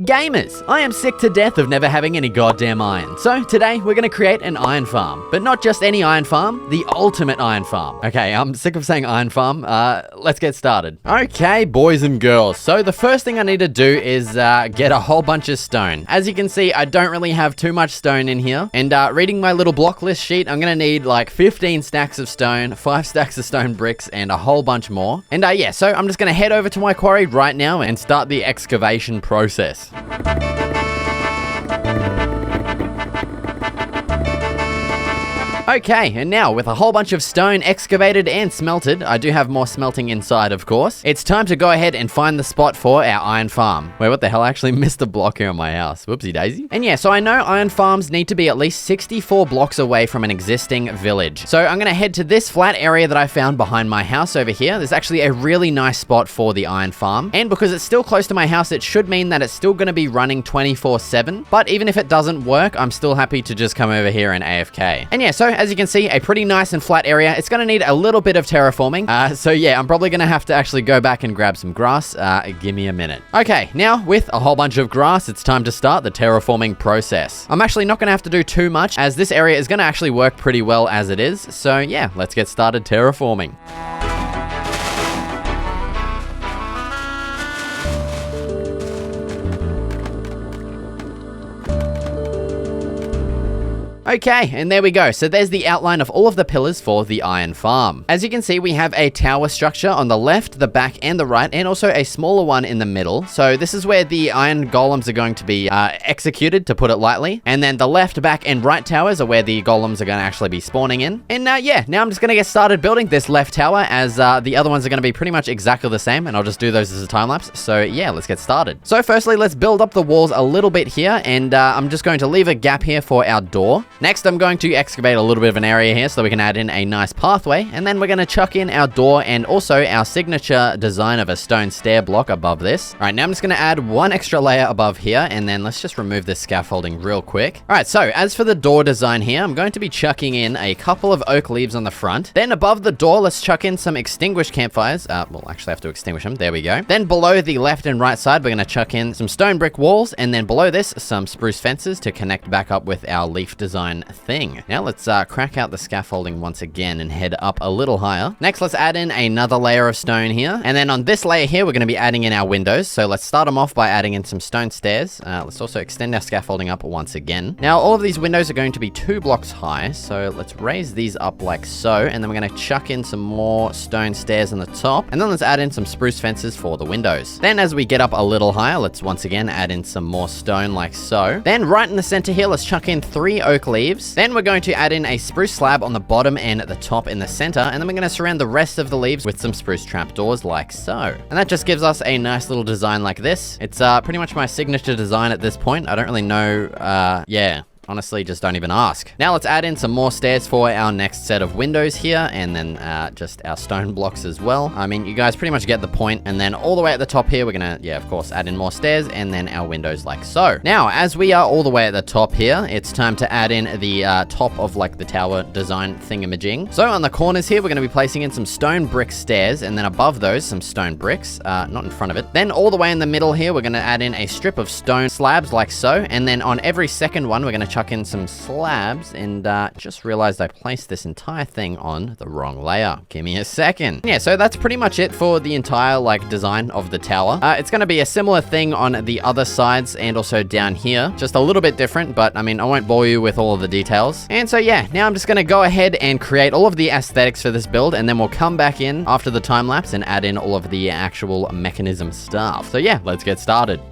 Gamers, I am sick to death of never having any goddamn iron. So today we're gonna create an iron farm. But not just any iron farm, the ultimate iron farm. Okay, I'm sick of saying iron farm. Let's get started. Okay, boys and girls. So the first thing I need to do is get a whole bunch of stone. As you can see, I don't really have too much stone in here. And reading my little block list sheet, I'm gonna need like 15 stacks of stone, 5 stacks of stone bricks, and a whole bunch more. And yeah, so I'm just gonna head over to my quarry right now and start the excavation process. Okay, and now with a whole bunch of stone excavated and smelted, I do have more smelting inside, of course. It's time to go ahead and find the spot for our iron farm. Wait, what the hell? I actually missed a block here on my house. Whoopsie daisy. And yeah, so I know iron farms need to be at least 64 blocks away from an existing village. So I'm gonna head to this flat area that I found behind my house over here. There's actually a really nice spot for the iron farm. And because it's still close to my house, it should mean that it's still gonna be running 24/7. But even if it doesn't work, I'm still happy to just come over here and AFK. And yeah, so as you can see, a pretty nice and flat area. It's going to need a little bit of terraforming. So yeah, I'm probably going to have to actually go back and grab some grass. Give me a minute. Okay, now with a whole bunch of grass, it's time to start the terraforming process. I'm actually not going to have to do too much as this area is going to actually work pretty well as it is. So yeah, let's get started terraforming. Okay, and there we go. So there's the outline of all of the pillars for the iron farm. As you can see, we have a tower structure on the left, the back, and the right, and also a smaller one in the middle. So this is where the iron golems are going to be executed, to put it lightly. And then the left, back, and right towers are where the golems are going to actually be spawning in. And yeah, now I'm just going to get started building this left tower, as the other ones are going to be pretty much exactly the same, and I'll just do those as a time lapse. So yeah, let's get started. So firstly, let's build up the walls a little bit here, and I'm just going to leave a gap here for our door. Next, I'm going to excavate a little bit of an area here so we can add in a nice pathway, and then we're going to chuck in our door and also our signature design of a stone stair block above this. All right, now I'm just going to add one extra layer above here, and then let's just remove this scaffolding real quick. All right, so as for the door design here, I'm going to be chucking in a couple of oak leaves on the front. Then above the door, let's chuck in some extinguished campfires. We'll actually have to extinguish them. There we go. Then below the left and right side, we're going to chuck in some stone brick walls, and then below this, some spruce fences to connect back up with our leaf design thing. Now let's crack out the scaffolding once again and head up a little higher. Next, let's add in another layer of stone here. And then on this layer here, we're going to be adding in our windows. So let's start them off by adding in some stone stairs. Let's also extend our scaffolding up once again. Now, all of these windows are going to be 2 blocks high. So let's raise these up like so. And then we're going to chuck in some more stone stairs on the top. And then let's add in some spruce fences for the windows. Then as we get up a little higher, let's once again add in some more stone like so. Then right in the center here, let's chuck in 3 oak leaves. Then we're going to add in a spruce slab on the bottom and at the top in the center, and then we're going to surround the rest of the leaves with some spruce trapdoors like so. And that just gives us a nice little design like this. It's pretty much my signature design at this point. I don't really know, yeah. Honestly, just don't even ask. Now let's add in some more stairs for our next set of windows here, and then just our stone blocks as well. I mean, you guys pretty much get the point. And then all the way at the top here, we're gonna, yeah, of course, add in more stairs, and then our windows like so. Now, as we are all the way at the top here, it's time to add in the top of like the tower design thingamajig. So on the corners here, we're gonna be placing in some stone brick stairs, and then above those, some stone bricks, not in front of it. Then all the way in the middle here, we're gonna add in a strip of stone slabs like so, and then on every second one, we're gonna chuck in some slabs, and just realized I placed this entire thing on the wrong layer. Give me a second. Yeah, so that's pretty much it for the entire like design of the tower. It's going to be a similar thing on the other sides and also down here, just a little bit different, but I mean, I won't bore you with all of the details. And so yeah, now I'm just going to go ahead and create all of the aesthetics for this build, and then we'll come back in after the time lapse and add in all of the actual mechanism stuff. So yeah, let's get started.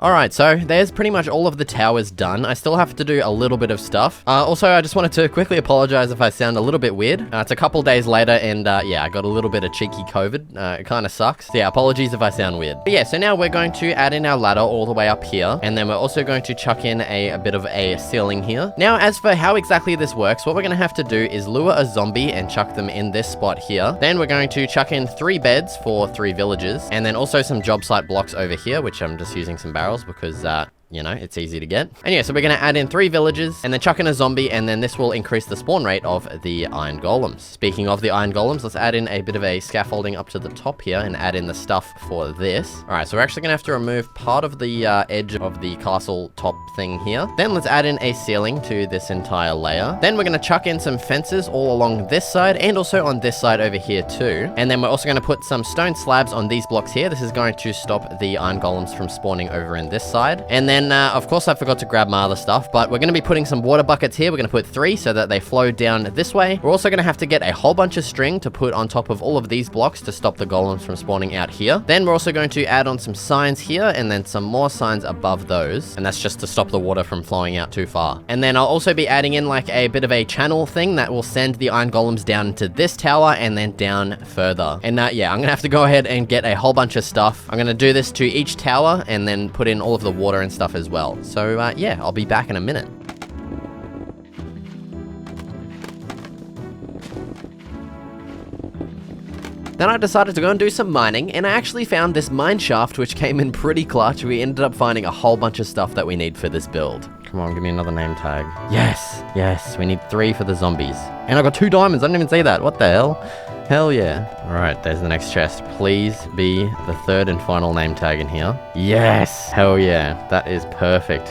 Alright, so there's pretty much all of the towers done. I still have to do a little bit of stuff. Also, I just wanted to quickly apologize if I sound a little bit weird. It's a couple days later and yeah, I got a little bit of cheeky COVID. It kind of sucks. So yeah, apologies if I sound weird. But yeah, so now we're going to add in our ladder all the way up here. And then we're also going to chuck in a bit of a ceiling here. Now, as for how exactly this works, what we're going to have to do is lure a zombie and chuck them in this spot here. Then we're going to chuck in 3 beds for 3 villages. And then also some job site blocks over here, which I'm just using some barrels because, you know, it's easy to get. And yeah, so we're going to add in 3 villages and then chuck in a zombie, and then this will increase the spawn rate of the iron golems. Speaking of the iron golems, let's add in a bit of a scaffolding up to the top here and add in the stuff for this. All right, so we're actually going to have to remove part of the edge of the castle top thing here. Then let's add in a ceiling to this entire layer. Then we're going to chuck in some fences all along this side and also on this side over here too. And then we're also going to put some stone slabs on these blocks here. This is going to stop the iron golems from spawning over in this side. And then of course, I forgot to grab my other stuff, but we're going to be putting some water buckets here. We're going to put 3 so that they flow down this way. We're also going to have to get a whole bunch of string to put on top of all of these blocks to stop the golems from spawning out here. Then we're also going to add on some signs here and then some more signs above those. And that's just to stop the water from flowing out too far. And then I'll also be adding in like a bit of a channel thing that will send the iron golems down into this tower and then down further. And yeah, I'm going to have to go ahead and get a whole bunch of stuff. I'm going to do this to each tower and then put in all of the water and stuff as well. So yeah, I'll be back in a minute. Then I decided to go and do some mining, and I actually found this mine shaft which came in pretty clutch. We ended up finding a whole bunch of stuff that we need for this build. Come on, give me another name tag. Yes, we need 3 for the zombies. And I got 2 diamonds, I didn't even see that. What the hell? Hell yeah. Alright, there's the next chest. Please be the 3rd and final name tag in here. Yes! Hell yeah. That is perfect.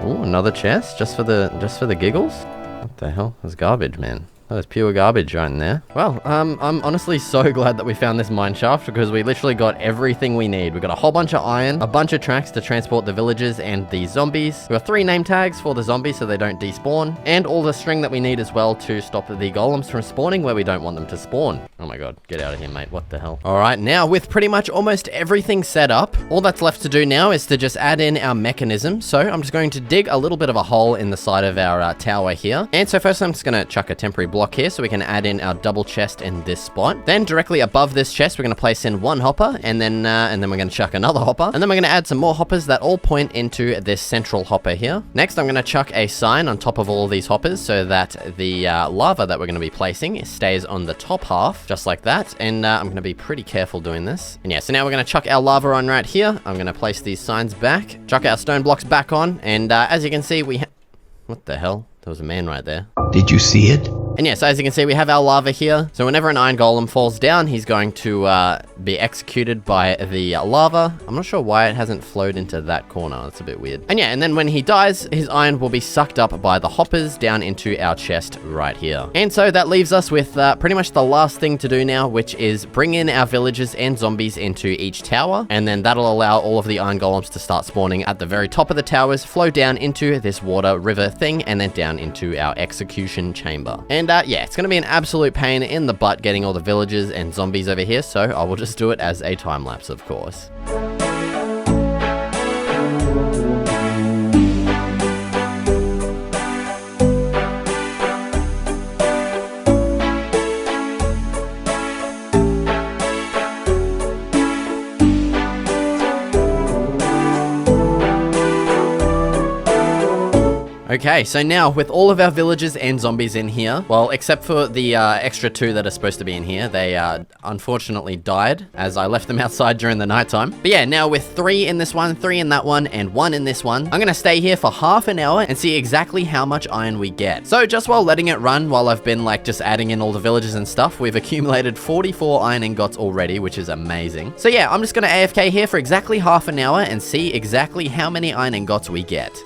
Ooh, another chest? Just for the giggles? What the hell? That's garbage, man. That is pure garbage right in there. Well, I'm honestly so glad that we found this mine shaft because we literally got everything we need. We got a whole bunch of iron, a bunch of tracks to transport the villagers and the zombies. We got 3 name tags for the zombies so they don't despawn, and all the string that we need as well to stop the golems from spawning where we don't want them to spawn. Oh my god, get out of here, mate. What the hell? All right, now with pretty much almost everything set up, all that's left to do now is to just add in our mechanism. So I'm just going to dig a little bit of a hole in the side of our tower here. And so first I'm just going to chuck a temporary block here so we can add in our double chest in this spot. Then directly above this chest, we're going to place in 1 hopper, and then we're going to chuck another hopper, and then we're going to add some more hoppers that all point into this central hopper here. Next, I'm going to chuck a sign on top of all of these hoppers so that the lava that we're going to be placing stays on the top half, just like that. And I'm going to be pretty careful doing this. And yeah, so now we're going to chuck our lava on right here. I'm going to place these signs back, chuck our stone blocks back on, and as you can see, what the hell? There was a man right there. Did you see it? And yes, as you can see, we have our lava here. So whenever an iron golem falls down, he's going to be executed by the lava. I'm not sure why it hasn't flowed into that corner. That's a bit weird. And yeah, and then when he dies, his iron will be sucked up by the hoppers down into our chest right here. And so that leaves us with pretty much the last thing to do now, which is bring in our villagers and zombies into each tower. And then that'll allow all of the iron golems to start spawning at the very top of the towers, flow down into this water river thing, and then down into our execution chamber. And yeah, it's going to be an absolute pain in the butt getting all the villagers and zombies over here, so I will just do it as a time lapse, of course. Okay, so now with all of our villagers and zombies in here, well, except for the extra 2 that are supposed to be in here, they unfortunately died as I left them outside during the nighttime. But yeah, now with 3 in this one, 3 in that one, and 1 in this one, I'm gonna stay here for half an hour and see exactly how much iron we get. So just while letting it run, while I've been like just adding in all the villagers and stuff, we've accumulated 44 iron ingots already, which is amazing. So yeah, I'm just gonna AFK here for exactly half an hour and see exactly how many iron ingots we get.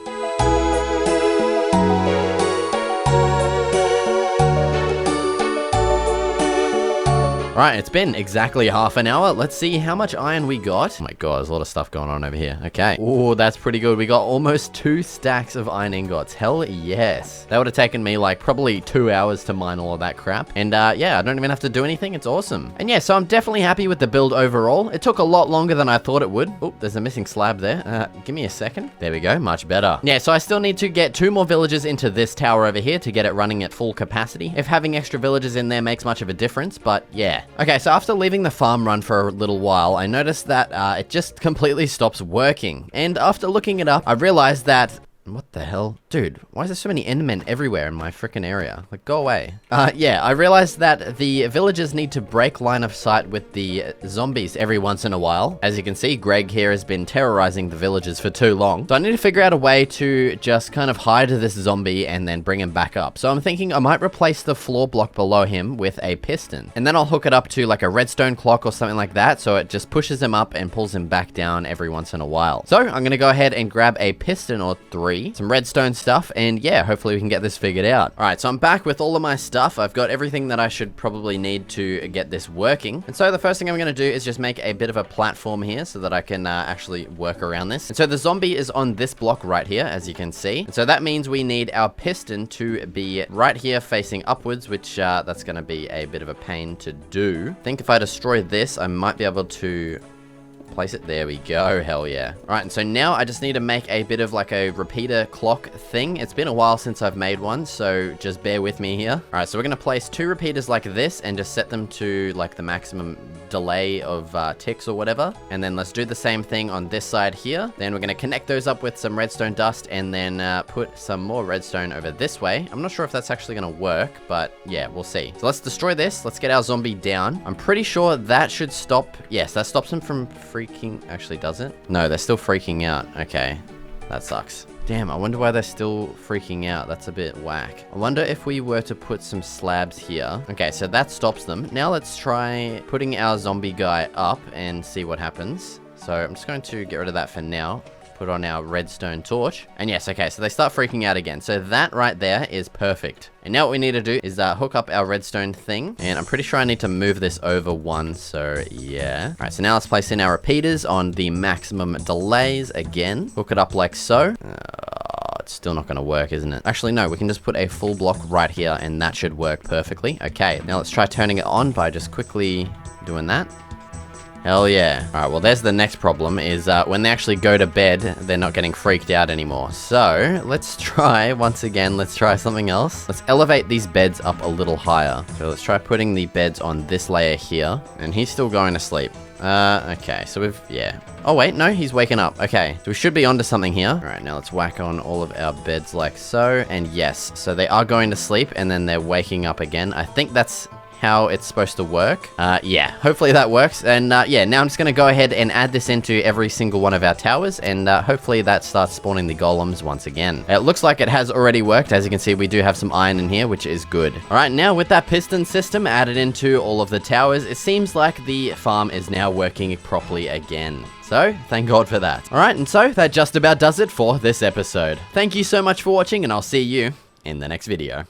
Alright, it's been exactly half an hour. Let's see how much iron we got. Oh my god, there's a lot of stuff going on over here. Okay. Oh, that's pretty good. We got almost 2 stacks of iron ingots. Hell yes. That would have taken me like probably 2 hours to mine all of that crap. And yeah, I don't even have to do anything. It's awesome. And yeah, so I'm definitely happy with the build overall. It took a lot longer than I thought it would. Oh, there's a missing slab there. Give me a second. There we go. Much better. Yeah, so I still need to get 2 more villagers into this tower over here to get it running at full capacity. If having extra villagers in there makes much of a difference, but yeah. Okay, so after leaving the farm run for a little while, I noticed that it just completely stops working. And after looking it up, I realized that... What the hell? Dude, why is there so many endermen everywhere in my freaking area? Like, go away. Yeah, I realized that the villagers need to break line of sight with the zombies every once in a while. As you can see, Greg here has been terrorizing the villagers for too long. So I need to figure out a way to just kind of hide this zombie and then bring him back up. So I'm thinking I might replace the floor block below him with a piston. And then I'll hook it up to like a redstone clock or something like that. So it just pushes him up and pulls him back down every once in a while. So I'm going to go ahead and grab a piston or 3, some redstone stuff, and yeah, hopefully we can get this figured out. All right, so I'm back with all of my stuff. I've got everything that I should probably need to get this working. And so the first thing I'm going to do is just make a bit of a platform here so that I can actually work around this. And so the zombie is on this block right here, as you can see. And so that means we need our piston to be right here facing upwards, which that's going to be a bit of a pain to do. I think if I destroy this, I might be able to place it. There we go. Hell yeah. All right, and so now I just need to make a bit of like a repeater clock thing. It's been a while since I've made one, so just bear with me here. All right, so we're going to place 2 repeaters like this and just set them to like the maximum delay of ticks or whatever. And then let's do the same thing on this side here. Then we're going to connect those up with some redstone dust and then put some more redstone over this way. I'm not sure if that's actually going to work, but yeah, we'll see. So let's destroy this. Let's get our zombie down. I'm pretty sure that should stop. Yes, that stops him from freaking... Actually, does it? No, they're still freaking out. Okay, that sucks. Damn, I wonder why they're still freaking out. That's a bit whack. I wonder if we were to put some slabs here. Okay, so that stops them. Now let's try putting our zombie guy up and see what happens. So I'm just going to get rid of that for now. Put on our redstone torch. And yes, okay, so they start freaking out again. So that right there is perfect. And now what we need to do is hook up our redstone thing. And I'm pretty sure I need to move this over 1, so yeah. All right, so now let's place in our repeaters on the maximum delays again. Hook it up like so. It's still not going to work, isn't it? Actually, no, we can just put a full block right here and that should work perfectly. Okay, now let's try turning it on by just quickly doing that. Hell yeah. All right, well, there's the next problem is when they actually go to bed, they're not getting freaked out anymore. So let's try, once again, let's try something else. Let's elevate these beds up a little higher. So let's try putting the beds on this layer here. And he's still going to sleep. Okay, so we've, yeah. Oh, wait, no, he's waking up. Okay, so we should be onto something here. All right, now let's whack on all of our beds like so. And yes, so they are going to sleep and then they're waking up again. I think that's how it's supposed to work. Yeah, hopefully that works. And yeah, now I'm just gonna go ahead and add this into every single one of our towers, and hopefully that starts spawning the golems once again. It looks like it has already worked. As you can see, we do have some iron in here, which is good. All right, now with that piston system added into all of the towers, it seems like the farm is now working properly again. So, thank God for that. All right, and so that just about does it for this episode. Thank you so much for watching, and I'll see you in the next video.